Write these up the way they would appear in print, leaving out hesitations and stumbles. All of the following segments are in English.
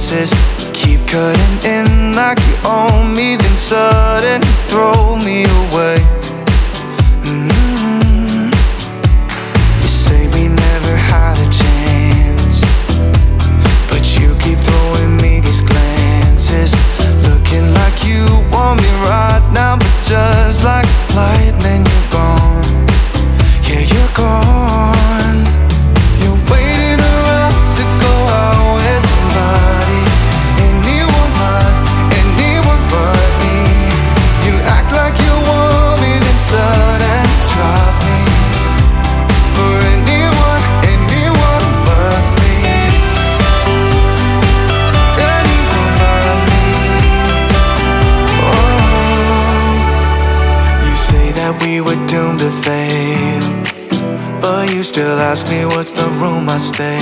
chances. Keep cutting in like you own me, then suddenly throw me away. You say we never had a chance, but you keep throwing me these glances, looking like you want me right now, but just like lightning, you're gone. Yeah, you're gone. You're waiting around to go out with somebody, anyone but me. You act like you want me, then suddenly drop me for anyone but me. Anyone but me. Oh, you say that we were doomed to fail, but you still ask me what's the room I stay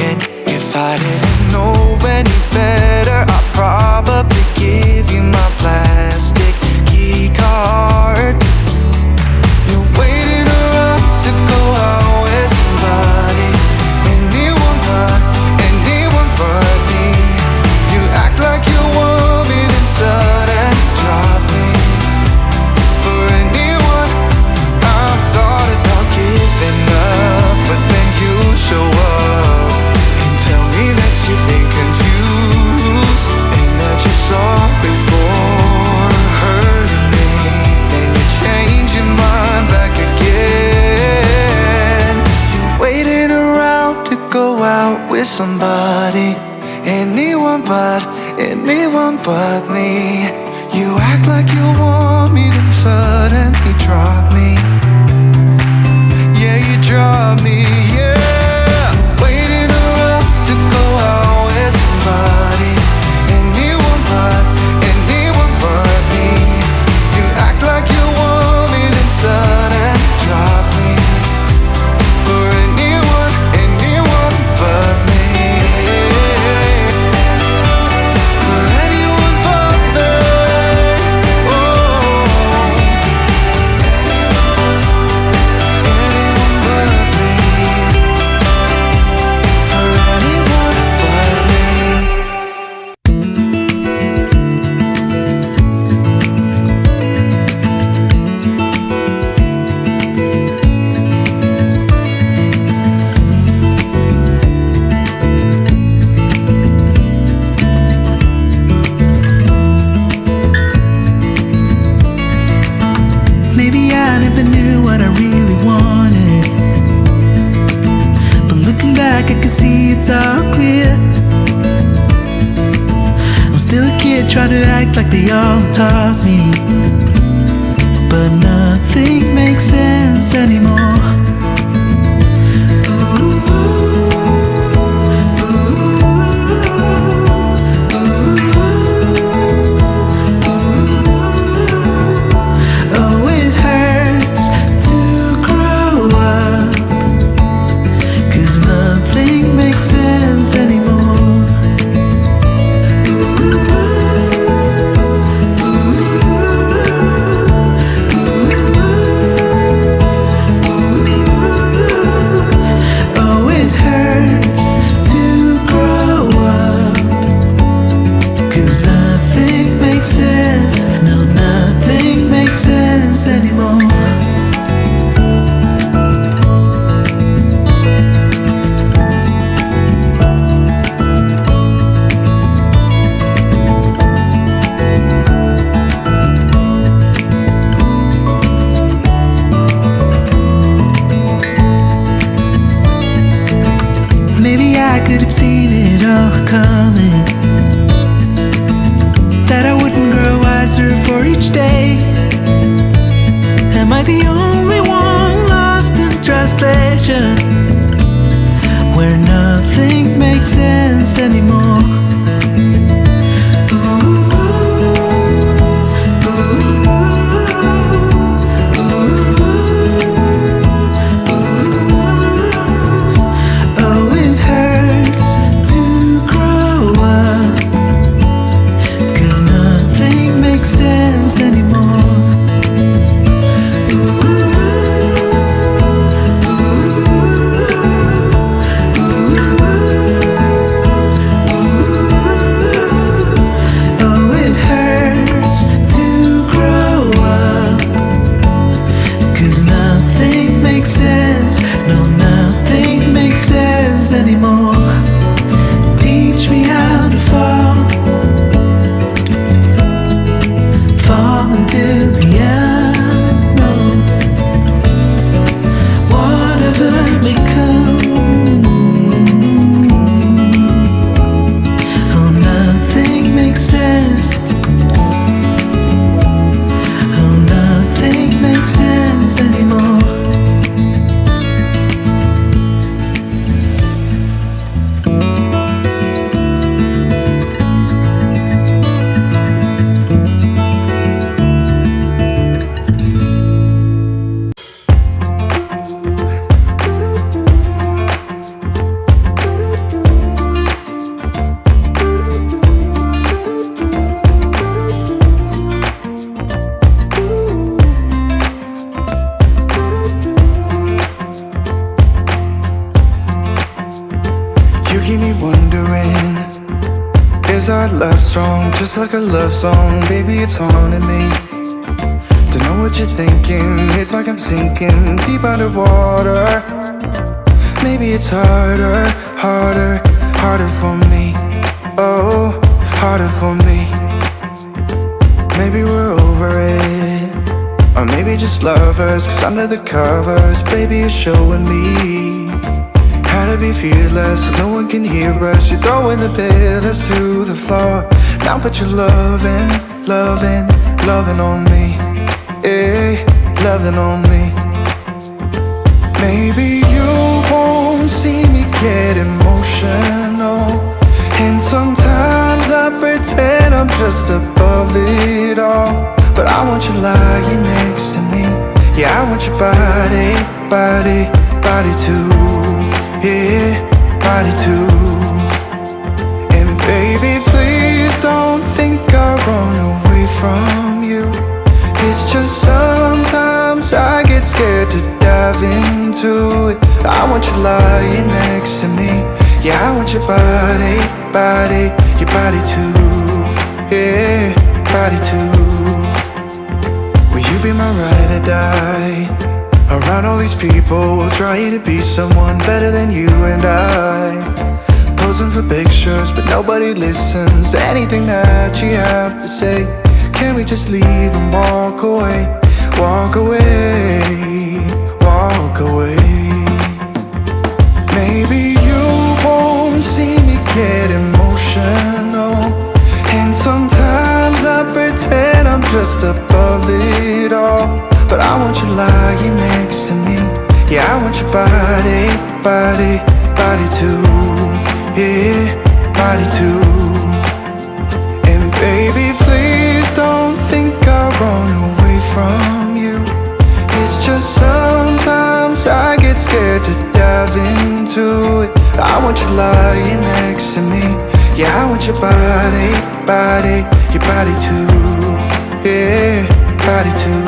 in. If I didn't know any better, I'd probably give you my plastic key card. You're waiting around to go out with somebody, anyone but me. You act like you want me, then suddenly drop me for anyone. I've thought about giving up, but then you show up and tell me that you've been confused and that you're sorry for hurting me. Then you change your mind back again. You're waiting around to go out with somebody, anyone but me. You act like you want me, then suddenly drop me. Yeah, you drop me, yeah. Waiting around to go out with somebody, anyone but me. You act like you want me, then suddenly drop me for anyone but me. For anyone but me. Oh, anyone but me. For anyone but me. Maybe I never knew what I really wanted, but looking back I can see it's all clear. I'm still a kid trying to act like they all taught me, but nothing makes sense anymore. Oh, it hurts to grow up, 'cause nothing makes sense anymore. Is our love strong, just like a love song? Baby, it's haunting me. Don't know what you're thinking, it's like I'm sinking deep underwater. Maybe it's harder, harder, harder for me. Oh, harder for me. Maybe we're over it, or maybe just lovers, 'cause under the covers, baby, you're showing me how to be fearless so no one can hear us. You're throwing the pillars through the floor. Now put your loving, loving, loving on me. Yeah, loving on me. Maybe you won't see me get emotional, and sometimes I pretend I'm just above it all. But I want you lying next to me. Yeah, I want your body, body, body too. Yeah, body too. And baby, please don't think I'll run away from you. It's just sometimes I get scared to dive into it. I want you lying next to me. Yeah, I want your body, body, your body too. Yeah, body too. Will you be my ride or die? Around all these people, trying to be someone better than you and I. Posing for pictures, but nobody listens to anything that you have to say. Can we just leave and walk away? Walk away, walk away. Maybe you won't see me get emotional, and sometimes I pretend I'm just above it all. But I want you lying next to me. Yeah, I want your body, body, body too. Yeah, body too. And baby, please don't think I'll run away from you. It's just sometimes I get scared to dive into it. I want you lying next to me. Yeah, I want your body, body, your body too. Yeah, body too.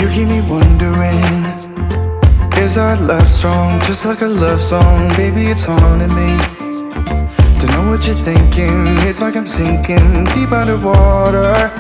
You keep me wondering, is our love strong, just like a love song? Baby, it's haunting me. Don't know what you're thinking, it's like I'm sinking deep underwater.